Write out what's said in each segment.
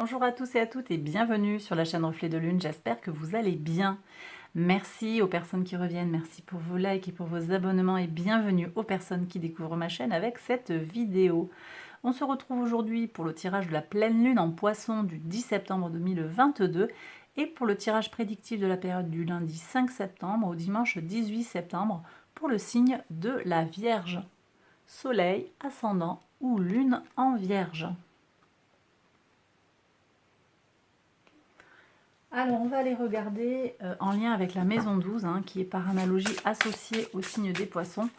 Bonjour à tous et à toutes et bienvenue sur la chaîne Reflet de Lune, j'espère que vous allez bien. Merci aux personnes qui reviennent, merci pour vos likes et pour vos abonnements et bienvenue aux personnes qui découvrent ma chaîne avec cette vidéo. On se retrouve aujourd'hui pour le tirage de la pleine lune en Poisson du 10 septembre 2022 et pour le tirage prédictif de la période du lundi 5 septembre au dimanche 18 septembre pour le signe de la Vierge. Soleil, ascendant ou lune en Vierge. Alors, on va aller regarder en lien avec la maison 12, qui est par analogie associée au signe des poissons.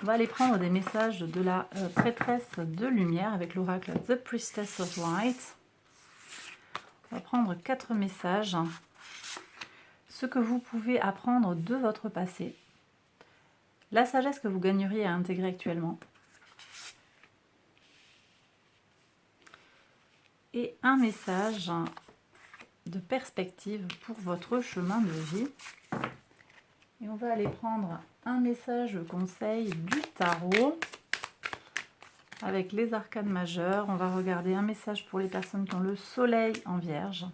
On va aller prendre des messages de la prêtresse de lumière avec l'oracle The Priestess of Light. On va prendre 4 messages. Ce que vous pouvez apprendre de votre passé. La sagesse que vous gagneriez à intégrer actuellement. Et un message de perspective pour votre chemin de vie. Et on va aller prendre un message conseil du tarot avec les arcanes majeures. On va regarder un message pour les personnes qui ont le soleil en vierge,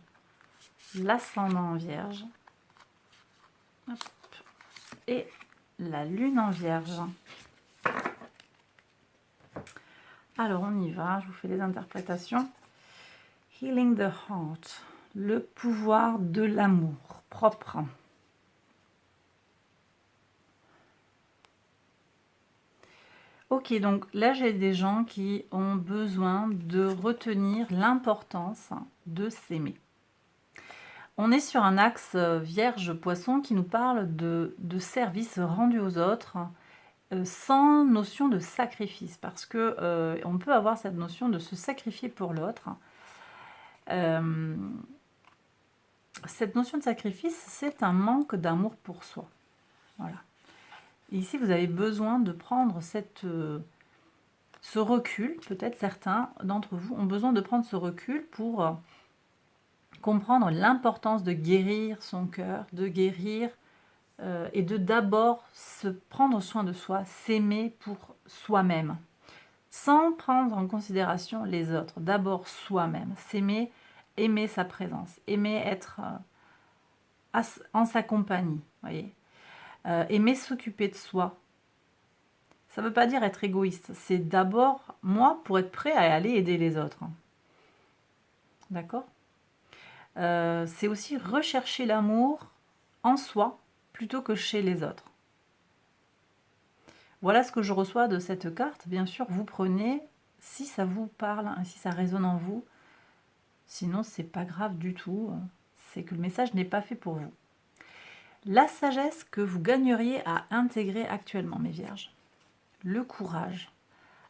l'ascendant en vierge et la lune en vierge. Alors on y va, je vous fais les interprétations. Healing the heart, le pouvoir de l'amour propre. Ok, donc là j'ai des gens qui ont besoin de retenir l'importance de s'aimer. On est sur un axe Vierge-Poisson qui nous parle de service rendu aux autres sans notion de sacrifice, parce que on peut avoir cette notion de se sacrifier pour l'autre. Cette notion de sacrifice, c'est un manque d'amour pour soi. Voilà. Et ici, vous avez besoin de prendre ce recul. Peut-être certains d'entre vous ont besoin de prendre ce recul pour comprendre l'importance de guérir son cœur, de guérir et de d'abord se prendre soin de soi, s'aimer pour soi-même, sans prendre en considération les autres. D'abord soi-même, s'aimer, aimer sa présence, aimer être en sa compagnie, voyez. Aimer s'occuper de soi. Ça ne veut pas dire être égoïste, c'est d'abord moi pour être prêt à aller aider les autres. D'accord ? C'est aussi rechercher l'amour en soi plutôt que chez les autres. Voilà ce que je reçois de cette carte. Bien sûr, vous prenez si ça vous parle, si ça résonne en vous. Sinon, c'est pas grave du tout. C'est que le message n'est pas fait pour vous. La sagesse que vous gagneriez à intégrer actuellement, mes vierges. Le courage.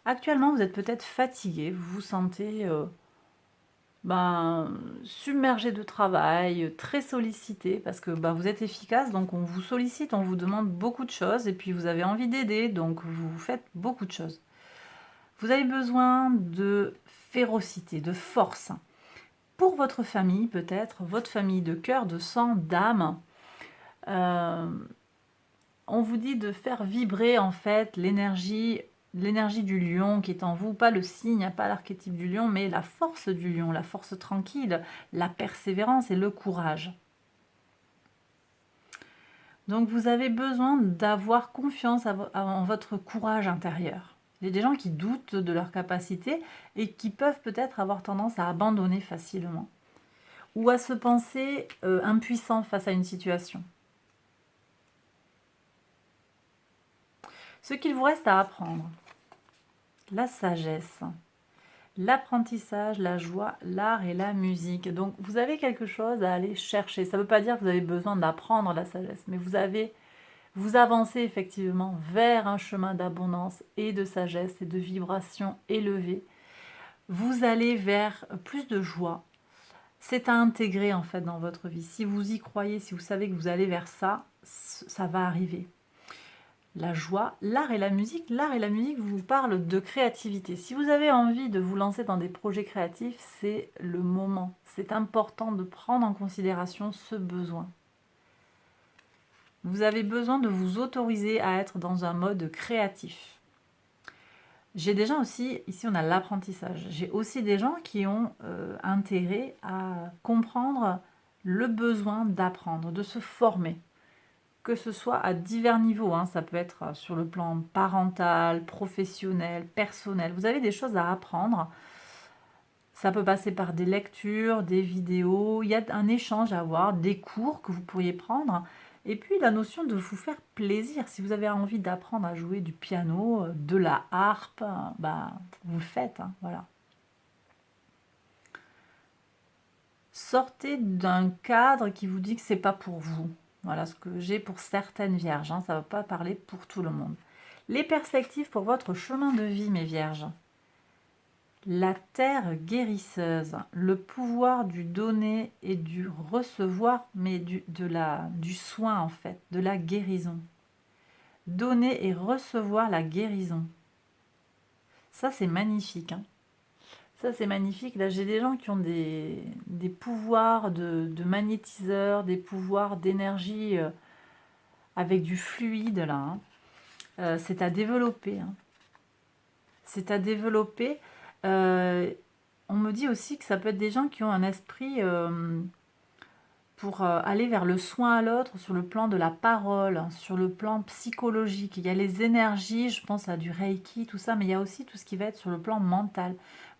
Actuellement, vous êtes peut-être fatigué, vous vous sentez submergé de travail, très sollicité, parce que vous êtes efficace, donc on vous sollicite, on vous demande beaucoup de choses, et puis vous avez envie d'aider, donc vous faites beaucoup de choses. Vous avez besoin de férocité, de force. Pour votre famille, peut-être, votre famille de cœur, de sang, d'âme, on vous dit de faire vibrer en fait l'énergie du lion qui est en vous, pas le signe, pas l'archétype du lion, mais la force du lion, la force tranquille, la persévérance et le courage. Donc vous avez besoin d'avoir confiance en votre courage intérieur. Il y a des gens qui doutent de leur capacité et qui peuvent peut-être avoir tendance à abandonner facilement ou à se penser impuissant face à une situation. Ce qu'il vous reste à apprendre, la sagesse, l'apprentissage, la joie, l'art et la musique. Donc vous avez quelque chose à aller chercher. Ça ne veut pas dire que vous avez besoin d'apprendre la sagesse, mais vous avancez effectivement vers un chemin d'abondance et de sagesse et de vibration élevée. Vous allez vers plus de joie. C'est à intégrer en fait dans votre vie. Si vous y croyez, si vous savez que vous allez vers ça, ça va arriver. La joie, l'art et la musique vous parlent de créativité. Si vous avez envie de vous lancer dans des projets créatifs, c'est le moment. C'est important de prendre en considération ce besoin. Vous avez besoin de vous autoriser à être dans un mode créatif. J'ai des gens aussi, ici on a l'apprentissage, j'ai aussi des gens qui ont intérêt à comprendre le besoin d'apprendre, de se former, que ce soit à divers niveaux, hein. Ça peut être sur le plan parental, professionnel, personnel. Vous avez des choses à apprendre. Ça peut passer par des lectures, des vidéos, il y a un échange à avoir, des cours que vous pourriez prendre. Et puis la notion de vous faire plaisir. Si vous avez envie d'apprendre à jouer du piano, de la harpe, bah, vous le faites, hein, voilà. Sortez d'un cadre qui vous dit que c'est pas pour vous. Voilà ce que j'ai pour certaines vierges, hein, ça ne va pas parler pour tout le monde. Les perspectives pour votre chemin de vie, mes vierges. La terre guérisseuse, le pouvoir du donner et du recevoir, mais du soin en fait, de la guérison. Donner et recevoir la guérison. Ça, c'est magnifique, hein. Ça, c'est magnifique. Là, j'ai des gens qui ont des pouvoirs de magnétiseur, des pouvoirs d'énergie avec du fluide, là, hein. C'est à développer, hein. C'est à développer. On me dit aussi que ça peut être des gens qui ont un esprit pour aller vers le soin à l'autre sur le plan de la parole, hein, sur le plan psychologique. Il y a les énergies, je pense à du Reiki, tout ça, mais il y a aussi tout ce qui va être sur le plan mental.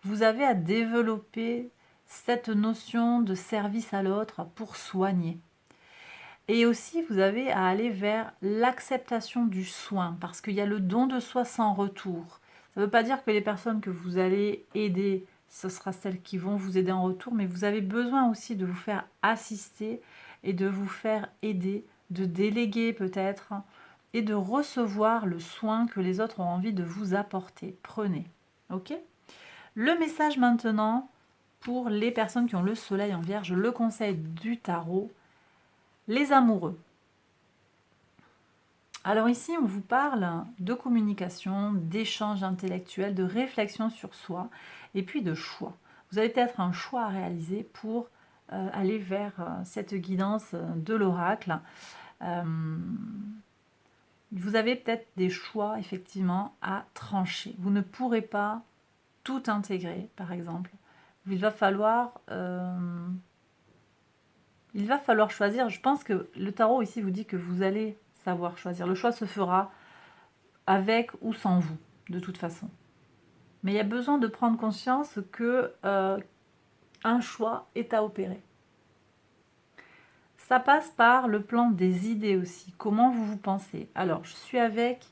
Vous avez à développer cette notion de service à l'autre pour soigner. Et aussi, vous avez à aller vers l'acceptation du soin, parce qu'il y a le don de soi sans retour. Ça ne veut pas dire que les personnes que vous allez aider, ce sera celles qui vont vous aider en retour, mais vous avez besoin aussi de vous faire assister et de vous faire aider, de déléguer peut-être, et de recevoir le soin que les autres ont envie de vous apporter. Prenez. Ok ? Le message maintenant, pour les personnes qui ont le soleil en vierge, le conseil du tarot, les amoureux. Alors ici, on vous parle de communication, d'échange intellectuel, de réflexion sur soi et puis de choix. Vous avez peut-être un choix à réaliser pour aller vers cette guidance de l'oracle. Vous avez peut-être des choix effectivement à trancher. Vous ne pourrez pas tout intégrer, par exemple. Il va falloir choisir. Je pense que le tarot ici vous dit que vous allez savoir choisir. Le choix se fera avec ou sans vous, de toute façon. Mais il y a besoin de prendre conscience que un choix est à opérer. Ça passe par le plan des idées aussi. Comment vous pensez? Alors, je suis avec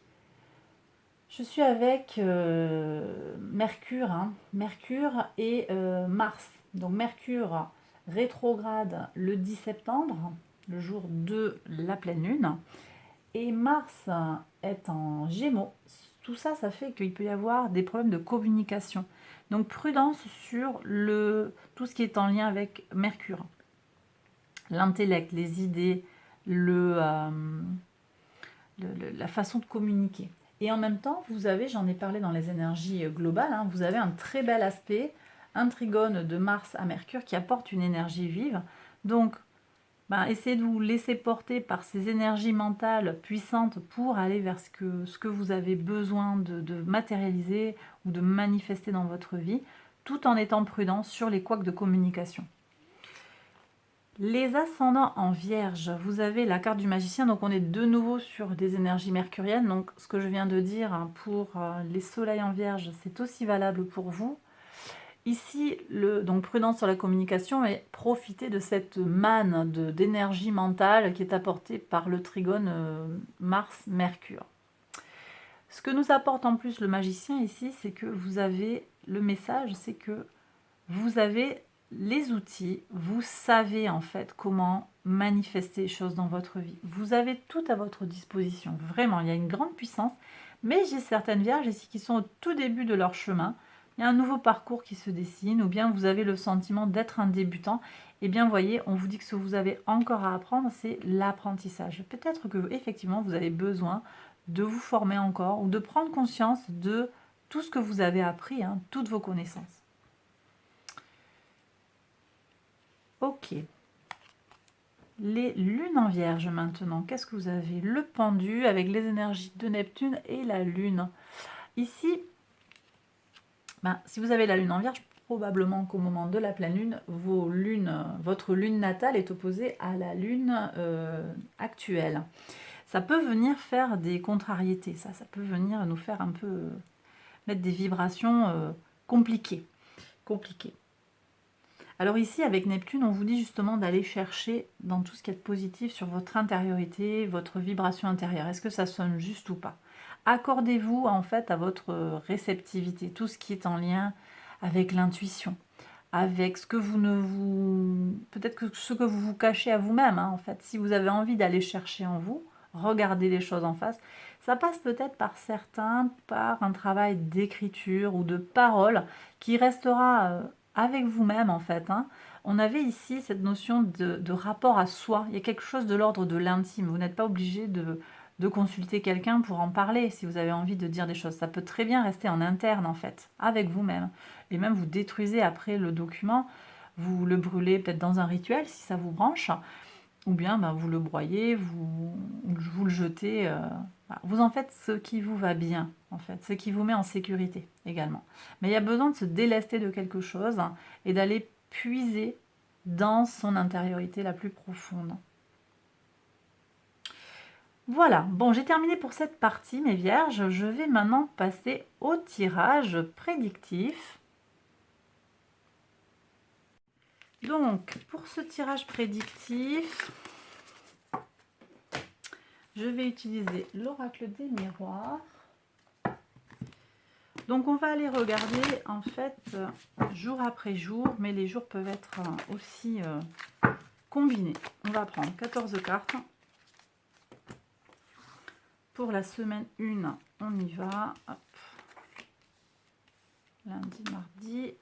Mercure, hein. Mercure et Mars. Donc Mercure rétrograde le 10 septembre, le jour de la pleine lune. Et Mars est en Gémeaux. Tout ça, ça fait qu'il peut y avoir des problèmes de communication. Donc prudence sur tout ce qui est en lien avec Mercure. L'intellect, les idées, la façon de communiquer. Et en même temps, vous avez, j'en ai parlé dans les énergies globales, hein, vous avez un très bel aspect, un trigone de Mars à Mercure qui apporte une énergie vive. Donc, essayez de vous laisser porter par ces énergies mentales puissantes pour aller vers ce que vous avez besoin de matérialiser ou de manifester dans votre vie, tout en étant prudent sur les couacs de communication. Les ascendants en vierge, vous avez la carte du magicien, donc on est de nouveau sur des énergies mercuriennes. Donc ce que je viens de dire pour les soleils en vierge, c'est aussi valable pour vous. Ici, donc prudence sur la communication, mais profitez de cette manne d'énergie mentale qui est apportée par le trigone Mars-Mercure. Ce que nous apporte en plus le magicien ici, c'est que vous avez, le message, c'est que vous avez les outils, vous savez en fait comment manifester les choses dans votre vie. Vous avez tout à votre disposition, vraiment, il y a une grande puissance, mais j'ai certaines vierges ici qui sont au tout début de leur chemin. Il y a un nouveau parcours qui se dessine, ou bien vous avez le sentiment d'être un débutant. Eh bien, voyez, on vous dit que ce que vous avez encore à apprendre, c'est l'apprentissage. Peut-être que effectivement, vous avez besoin de vous former encore ou de prendre conscience de tout ce que vous avez appris, hein, toutes vos connaissances. Ok. Les lunes en vierge maintenant. Qu'est-ce que vous avez? Le pendu avec les énergies de Neptune et la lune. Ici, si vous avez la lune en vierge, probablement qu'au moment de la pleine lune, votre lune natale est opposée à la lune actuelle. Ça peut venir faire des contrariétés, ça peut venir nous faire un peu mettre des vibrations compliquées. Alors ici, avec Neptune, on vous dit justement d'aller chercher dans tout ce qui est positif sur votre intériorité, votre vibration intérieure. Est-ce que ça sonne juste ou pas? Accordez-vous en fait à votre réceptivité, tout ce qui est en lien avec l'intuition, avec ce que vous ne vous... peut-être que ce que vous vous cachez à vous-même, en fait. Si vous avez envie d'aller chercher en vous, regardez les choses en face. Ça passe peut-être par certains, par un travail d'écriture ou de parole qui restera avec vous-même, en fait. On avait ici cette notion de rapport à soi. Il y a quelque chose de l'ordre de l'intime. Vous n'êtes pas obligé de consulter quelqu'un pour en parler si vous avez envie de dire des choses. Ça peut très bien rester en interne, en fait, avec vous-même. Et même vous détruisez après le document, vous le brûlez peut-être dans un rituel si ça vous branche, ou bien vous le broyez, vous le jetez. Vous en faites ce qui vous va bien, en fait, ce qui vous met en sécurité également. Mais il y a besoin de se délester de quelque chose et d'aller puiser dans son intériorité la plus profonde. Voilà, bon, j'ai terminé pour cette partie, mes vierges. Je vais maintenant passer au tirage prédictif. Donc, pour ce tirage prédictif, je vais utiliser l'oracle des miroirs. Donc, on va aller regarder, en fait, jour après jour, mais les jours peuvent être aussi combinés. On va prendre 14 cartes. Pour la semaine 1, on y va. Hop. Lundi, mardi.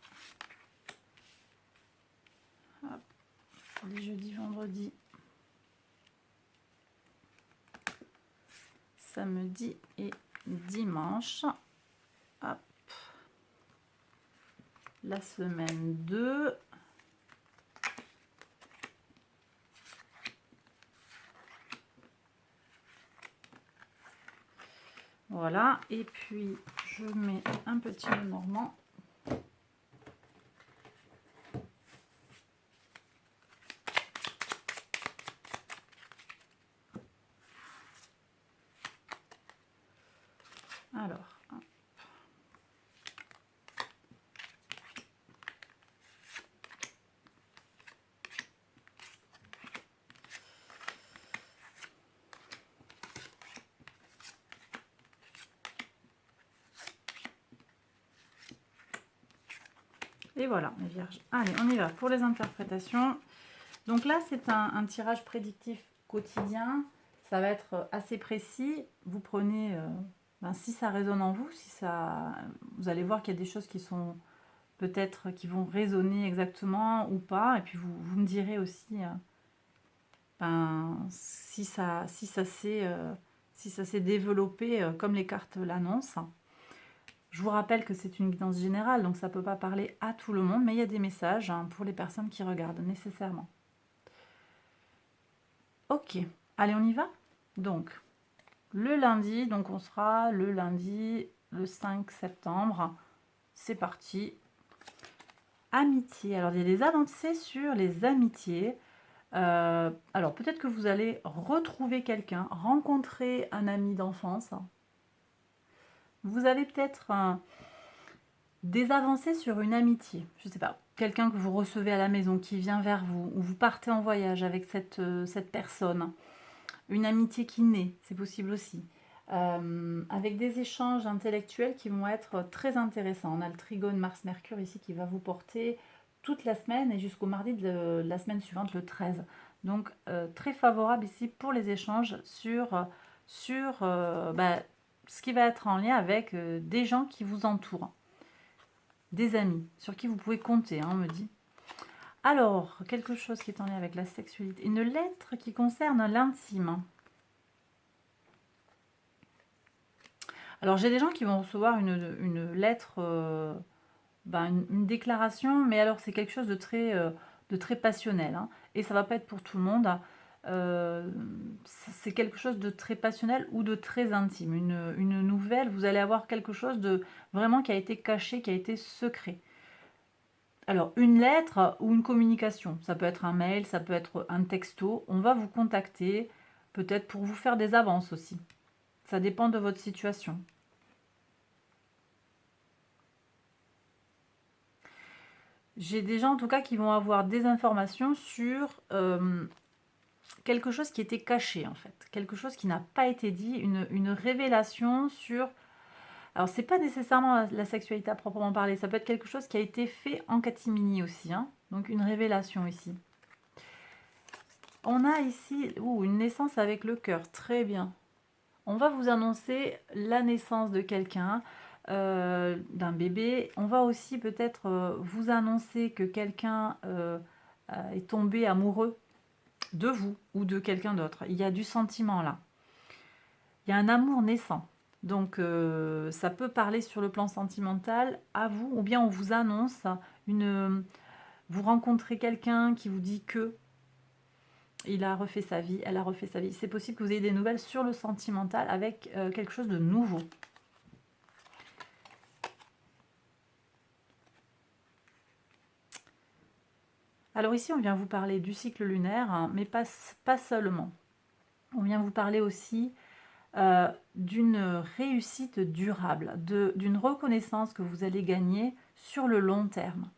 Hop. Les jeudis, vendredis. Samedi et dimanche. Hop. La semaine 2. Voilà, et puis je mets un petit Lenormand. Alors, et voilà, mes vierges. Allez, on y va pour les interprétations. Donc là, c'est un tirage prédictif quotidien. Ça va être assez précis. Vous prenez, si ça résonne en vous, vous allez voir qu'il y a des choses qui sont peut-être qui vont résonner exactement ou pas. Et puis vous me direz aussi si ça s'est développé comme les cartes l'annoncent. Je vous rappelle que c'est une guidance générale, donc ça ne peut pas parler à tout le monde, mais il y a des messages pour les personnes qui regardent nécessairement. Ok, allez, on y va. Donc, le lundi, donc on sera le lundi, le 5 septembre. C'est parti. Amitié. Alors, il y a des avancées sur les amitiés. Alors, peut-être que vous allez retrouver quelqu'un, rencontrer un ami d'enfance. Vous avez peut-être des avancées sur une amitié. Je ne sais pas, quelqu'un que vous recevez à la maison, qui vient vers vous, ou vous partez en voyage avec cette personne. Une amitié qui naît, c'est possible aussi. Avec des échanges intellectuels qui vont être très intéressants. On a le trigone Mars-Mercure ici qui va vous porter toute la semaine et jusqu'au mardi de la semaine suivante, le 13. Donc très favorable ici pour les échanges sur ce qui va être en lien avec des gens qui vous entourent. Des amis sur qui vous pouvez compter, on me dit. Alors, quelque chose qui est en lien avec la sexualité. Une lettre qui concerne l'intime. Alors, j'ai des gens qui vont recevoir une lettre, une déclaration, mais alors c'est quelque chose de très passionnel. Et ça ne va pas être pour tout le monde. c'est quelque chose de très passionnel ou de très intime. Une nouvelle, vous allez avoir quelque chose de vraiment qui a été caché, qui a été secret. Alors, une lettre ou une communication, ça peut être un mail, ça peut être un texto, on va vous contacter, peut-être pour vous faire des avances aussi. Ça dépend de votre situation. J'ai des gens en tout cas qui vont avoir des informations sur quelque chose qui était caché en fait, quelque chose qui n'a pas été dit, une révélation sur... Alors c'est pas nécessairement la sexualité à proprement parler, ça peut être quelque chose qui a été fait en catimini aussi, hein. Donc une révélation ici. On a ici une naissance avec le cœur, très bien. On va vous annoncer la naissance de quelqu'un, d'un bébé. On va aussi peut-être vous annoncer que quelqu'un est tombé amoureux de vous ou de quelqu'un d'autre. Il y a du sentiment là. Il y a un amour naissant. Donc ça peut parler sur le plan sentimental à vous, ou bien on vous annonce vous rencontrez quelqu'un qui vous dit que il a refait sa vie, elle a refait sa vie. C'est possible que vous ayez des nouvelles sur le sentimental avec quelque chose de nouveau. Alors ici, on vient vous parler du cycle lunaire, hein, mais pas seulement. On vient vous parler aussi d'une réussite durable, d'une reconnaissance que vous allez gagner sur le long terme.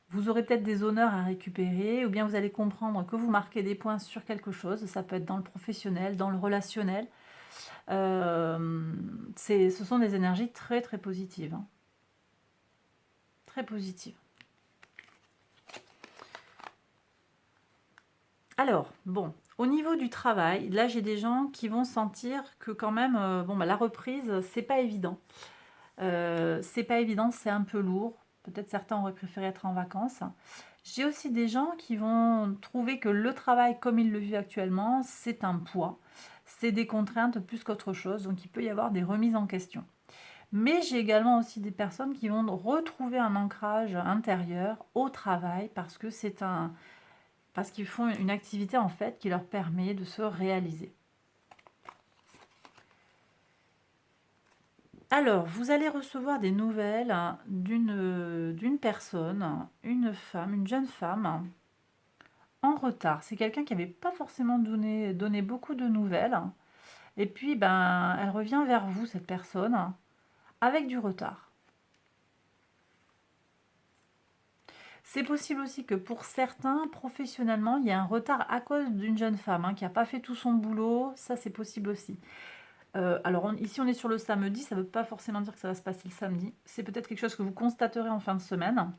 Vous aurez peut-être des honneurs à récupérer, ou bien vous allez comprendre que vous marquez des points sur quelque chose. Ça peut être dans le professionnel, dans le relationnel. Ce sont des énergies très très positives. Hein. Très positives. Alors, bon, au niveau du travail, là j'ai des gens qui vont sentir que quand même, la reprise, c'est pas évident. C'est pas évident, c'est un peu lourd. Peut-être certains auraient préféré être en vacances. J'ai aussi des gens qui vont trouver que le travail comme ils le vivent actuellement, c'est un poids. C'est des contraintes plus qu'autre chose, donc il peut y avoir des remises en question. Mais j'ai également aussi des personnes qui vont retrouver un ancrage intérieur au travail parce qu'ils font une activité en fait qui leur permet de se réaliser. Alors, vous allez recevoir des nouvelles d'une personne, une femme, une jeune femme, en retard. C'est quelqu'un qui n'avait pas forcément donné beaucoup de nouvelles. Et puis, elle revient vers vous, cette personne, avec du retard. C'est possible aussi que pour certains, professionnellement, il y a un retard à cause d'une jeune femme qui n'a pas fait tout son boulot. Ça, c'est possible aussi. Alors ici, on est sur le samedi. Ça ne veut pas forcément dire que ça va se passer le samedi. C'est peut-être quelque chose que vous constaterez en fin de semaine.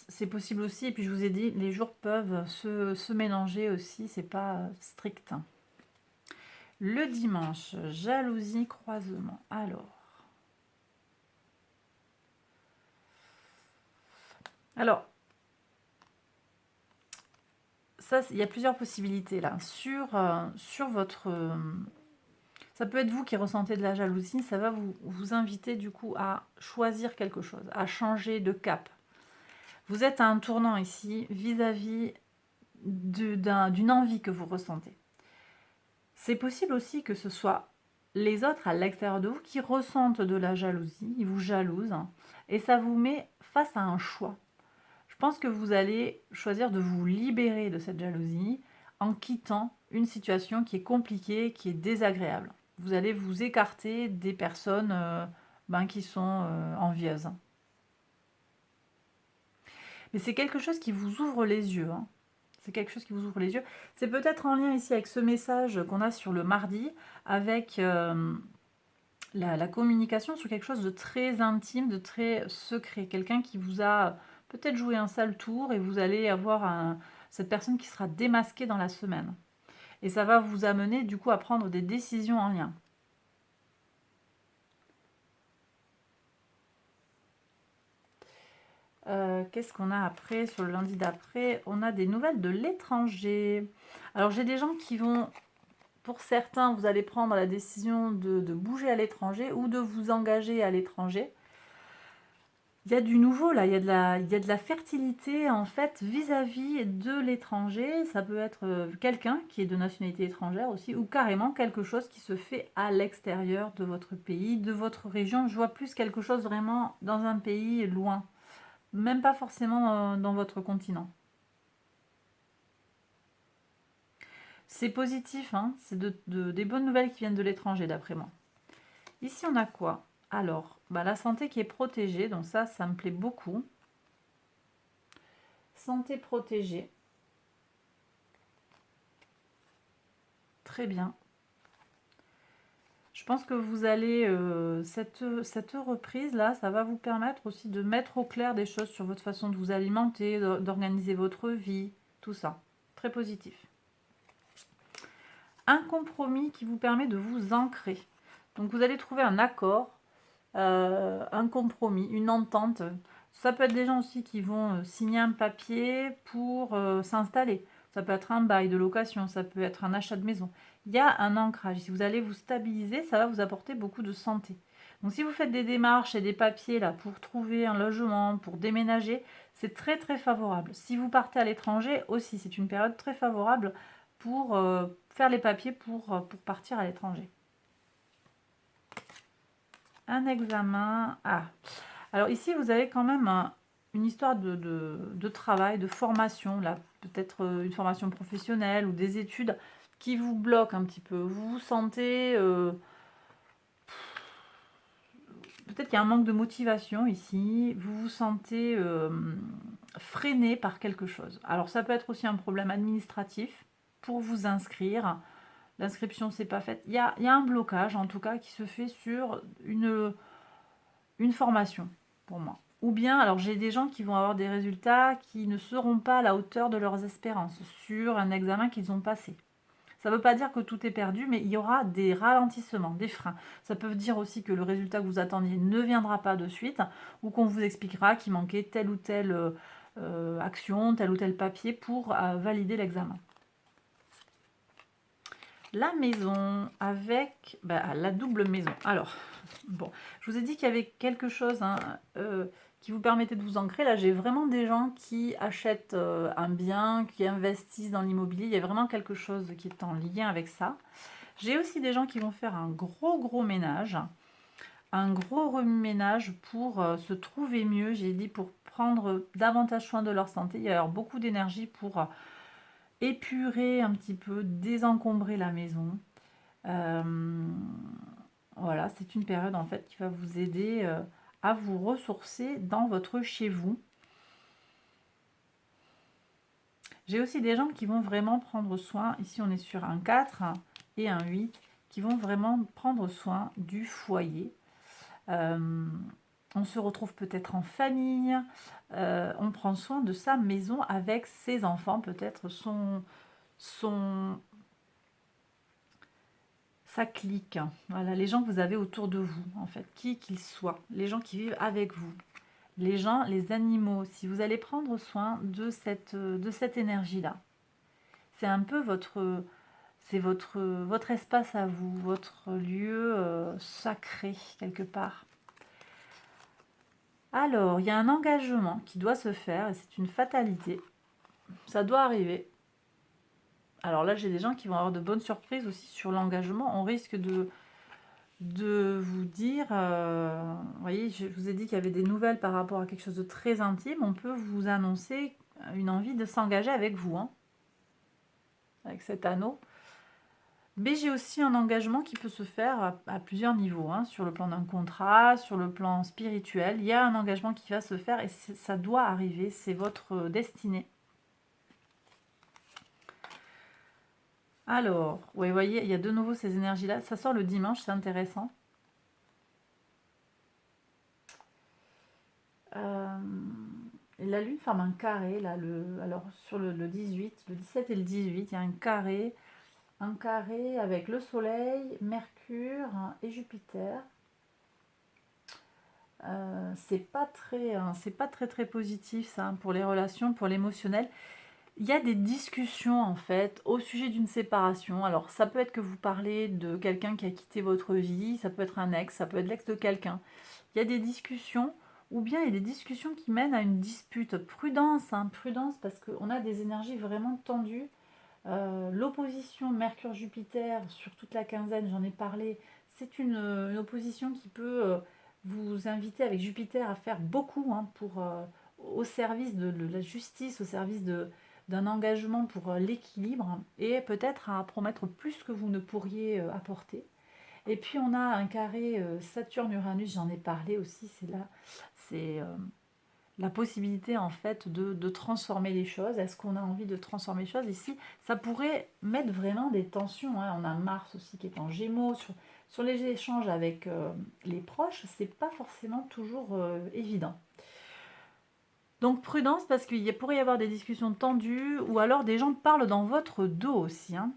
C'est possible aussi. Et puis, je vous ai dit, les jours peuvent se mélanger aussi. C'est pas strict. Le dimanche, jalousie, croisement. Alors, ça, il y a plusieurs possibilités là. Sur votre... ça peut être vous qui ressentez de la jalousie, ça va vous inviter du coup à choisir quelque chose, à changer de cap. Vous êtes à un tournant ici vis-à-vis d'une envie que vous ressentez. C'est possible aussi que ce soit les autres à l'extérieur de vous qui ressentent de la jalousie, ils vous jalousent, et ça vous met face à un choix. Je pense que vous allez choisir de vous libérer de cette jalousie en quittant une situation qui est compliquée, qui est désagréable. Vous allez vous écarter des personnes qui sont envieuses. Mais c'est quelque chose qui vous ouvre les yeux. Hein. C'est quelque chose qui vous ouvre les yeux. C'est peut-être en lien ici avec ce message qu'on a sur le mardi, avec la communication sur quelque chose de très intime, de très secret. Quelqu'un qui vous a peut-être joué un sale tour et vous allez avoir cette personne qui sera démasquée dans la semaine. Et ça va vous amener du coup à prendre des décisions en lien. Qu'est-ce qu'on a après, sur le lundi d'après? On a des nouvelles de l'étranger. Alors j'ai des gens qui vont, pour certains, vous allez prendre la décision de bouger à l'étranger ou de vous engager à l'étranger. il y a du nouveau là, il y a de la fertilité en fait vis-à-vis de l'étranger. Ça peut être quelqu'un qui est de nationalité étrangère aussi, ou carrément quelque chose qui se fait à l'extérieur de votre pays, de votre région. Je vois plus quelque chose vraiment dans un pays loin, même pas forcément dans votre continent. C'est positif, hein, c'est des bonnes nouvelles qui viennent de l'étranger d'après moi. Ici on a quoi? Alors, bah, la santé qui est protégée, donc ça me plaît beaucoup. Santé protégée. Très bien. Je pense que vous allez, cette reprise-là, ça va vous permettre aussi de mettre au clair des choses sur votre façon de vous alimenter, d'organiser votre vie, tout ça. Très positif. Un compromis qui vous permet de vous ancrer. Donc vous allez trouver un accord, un compromis, une entente. Ça peut être des gens aussi qui vont signer un papier pour s'installer. Ça peut être un bail de location, ça peut être un achat de maison. Il y a un ancrage. Si vous allez vous stabiliser, ça va vous apporter beaucoup de santé. Donc si vous faites des démarches et des papiers là pour trouver un logement, pour déménager, c'est très très favorable. Si vous partez à l'étranger aussi, c'est une période très favorable pour faire les papiers pour partir à l'étranger. Un examen. Ah, alors ici, vous avez quand même une histoire de travail, de formation, là, peut-être une formation professionnelle ou des études qui vous bloquent un petit peu. Vous vous sentez... peut-être qu'il y a un manque de motivation ici. Vous vous sentez freiné par quelque chose. Alors ça peut être aussi un problème administratif pour vous inscrire. L'inscription, c'est pas faite. Il y a un blocage, en tout cas, qui se fait sur une formation, pour moi. Ou bien, alors j'ai des gens qui vont avoir des résultats qui ne seront pas à la hauteur de leurs espérances sur un examen qu'ils ont passé. Ça ne veut pas dire que tout est perdu, mais il y aura des ralentissements, des freins. Ça peut dire aussi que le résultat que vous attendiez ne viendra pas de suite, ou qu'on vous expliquera qu'il manquait telle ou telle action, tel ou tel papier pour valider l'examen. La maison avec la double maison. Alors, bon, je vous ai dit qu'il y avait quelque chose hein, qui vous permettait de vous ancrer. Là, j'ai vraiment des gens qui achètent un bien, qui investissent dans l'immobilier. Il y a vraiment quelque chose qui est en lien avec ça. J'ai aussi des gens qui vont faire un gros ménage, un gros reménage pour se trouver mieux. J'ai dit pour prendre davantage soin de leur santé. Il y a alors beaucoup d'énergie pour épurer un petit peu, désencombrer la maison. Voilà, c'est une période en fait qui va vous aider à vous ressourcer dans votre chez vous. J'ai aussi des gens qui vont vraiment prendre soin, ici on est sur un 4 et un 8, qui vont vraiment prendre soin du foyer. On se retrouve peut-être en famille, on prend soin de sa maison avec ses enfants, peut-être sa clique. Voilà, les gens que vous avez autour de vous, en fait, qui qu'ils soient, les gens qui vivent avec vous, les gens, les animaux. Si vous allez prendre soin de cette énergie-là, c'est un peu votre espace à vous, votre lieu sacré quelque part. Alors, il y a un engagement qui doit se faire et c'est une fatalité. Ça doit arriver. Alors là, j'ai des gens qui vont avoir de bonnes surprises aussi sur l'engagement. On risque de vous dire, vous voyez, je vous ai dit qu'il y avait des nouvelles par rapport à quelque chose de très intime. On peut vous annoncer une envie de s'engager avec vous, hein, avec cet anneau. Mais j'ai aussi un engagement qui peut se faire à plusieurs niveaux, hein, sur le plan d'un contrat, sur le plan spirituel. Il y a un engagement qui va se faire et ça doit arriver, c'est votre destinée. Alors, ouais, vous voyez, il y a de nouveau ces énergies-là. Ça sort le dimanche, c'est intéressant. La lune forme un carré, là, alors sur le 18, le 17 et le 18, il y a un carré avec le soleil, Mercure et Jupiter. C'est pas très positif ça hein, pour les relations, pour l'émotionnel. Il y a des discussions en fait au sujet d'une séparation. Alors ça peut être que vous parlez de quelqu'un qui a quitté votre vie, ça peut être un ex, ça peut être l'ex de quelqu'un. Il y a des discussions ou bien il y a des discussions qui mènent à une dispute. Prudence, hein, prudence, parce qu'on a des énergies vraiment tendues. L'opposition Mercure-Jupiter sur toute la quinzaine, j'en ai parlé, c'est une opposition qui peut vous inviter avec Jupiter à faire beaucoup, hein, au service de la justice, au service d'un engagement pour l'équilibre, et peut-être à promettre plus que vous ne pourriez apporter. Et puis on a un carré Saturne-Uranus, j'en ai parlé aussi, c'est la possibilité en fait de transformer les choses. Est-ce qu'on a envie de transformer les choses ici? Ça pourrait mettre vraiment des tensions, hein. On a Mars aussi qui est en Gémeaux, sur les échanges avec les proches, c'est pas forcément toujours évident. Donc prudence, parce qu'il pourrait y avoir des discussions tendues, ou alors des gens parlent dans votre dos aussi, hein.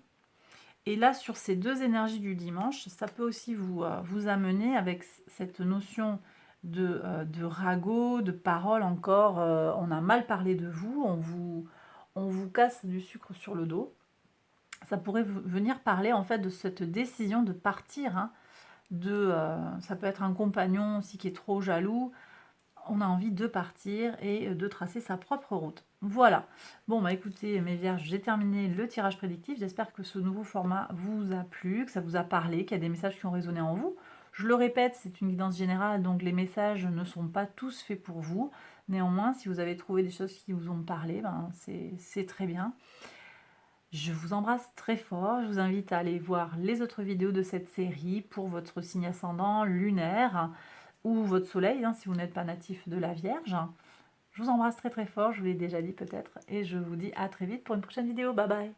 Et là, sur ces deux énergies du dimanche, ça peut aussi vous amener avec cette notion de ragot, de parole encore. On a mal parlé de vous, on vous casse du sucre sur le dos. Ça pourrait venir parler en fait de cette décision de partir, hein, ça peut être un compagnon aussi qui est trop jaloux. On a envie de partir et de tracer sa propre route. Voilà. Bon, bah écoutez, mes vierges, j'ai terminé le tirage prédictif. J'espère que ce nouveau format vous a plu, que ça vous a parlé, qu'il y a des messages qui ont résonné en vous. Je le répète, c'est une guidance générale, donc les messages ne sont pas tous faits pour vous. Néanmoins, si vous avez trouvé des choses qui vous ont parlé, ben c'est très bien. Je vous embrasse très fort. Je vous invite à aller voir les autres vidéos de cette série pour votre signe ascendant lunaire ou votre soleil, hein, si vous n'êtes pas natif de la Vierge. Je vous embrasse très très fort, je vous l'ai déjà dit peut-être, et je vous dis à très vite pour une prochaine vidéo. Bye bye.